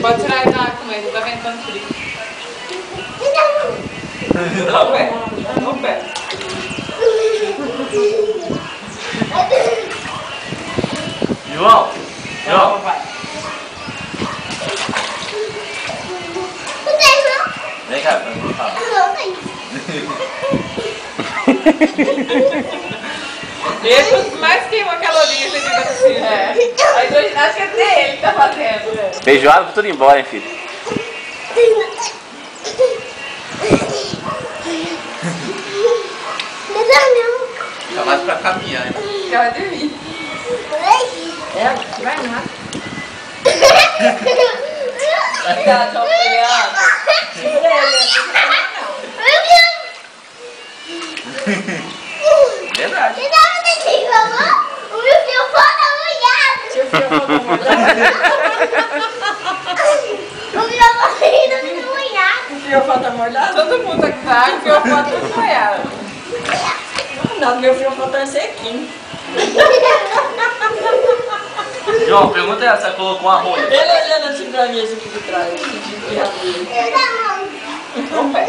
Pode tirar ele da água comendo, tá ventando frio. Dá o pé. Dá o pé. João. João. Vem cá, pra mim falar. Esse mais queima a caloria que da piscina. Aí do ginástica é até ele que tá fazendo. Feijoada pra tudo embora, hein, filho. Tá mais pra caminhar, hein? Já vai dormir. Vai lá. Tá, tô olhando. Verdade. O meu fiofó tá molhado. Seu fiofó tá molhado. O fiofó ainda tá molhado. O fiofó tá molhado? Todo mundo tá com água, o fiofó tá tudo molhado. Não, meu fiofó tá sequinho. João, pergunta ela se ela colocou uma rolha. Ele olhando assim pra mim, assim por trás. Eu não. Vamos pé.